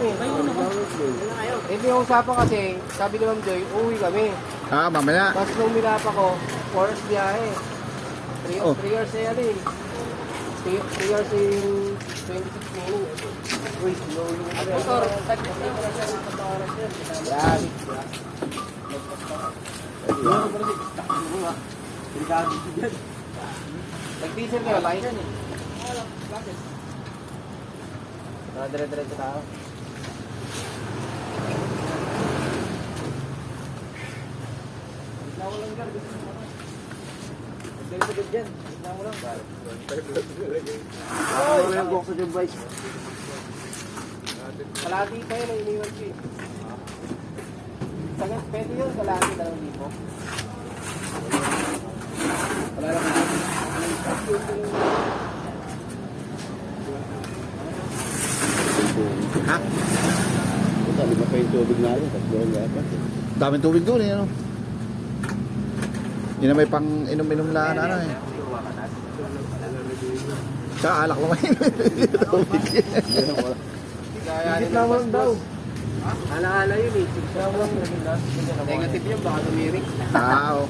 eh. Eh, yung usapan kasi, sabi ni Ma'am Joy, uwi kami. Ah, mamaya. Tapos nung minapa ko, 4 hours biyahe. 3 Oh. hours na yan eh. 3 hours in 26 minutes. Uy, slow yung motor. Yan. Nag-diesel ka ba? Yan eh. Dire-diretso tao. Gitna mo lang ka. Gitna dyan. Gitna mo lang. Ay, walang box sa device. Kalati pa yun, iniwan ko eh. Sagat, pwede yun, kalati 2,000. Wala lang ako. Ha? Ito, lima pa yung tubig na rin. Tatlo ang dapat. Daming tubig doon eh, ano? Yun na may pang inom-inom na ano eh. Tsaka alak lang kayo. Tubig. Gitna mo lang daw. Ala-ala yun eh. Gitna mo lang. Negative yun, baka tumirik. Ah, oh.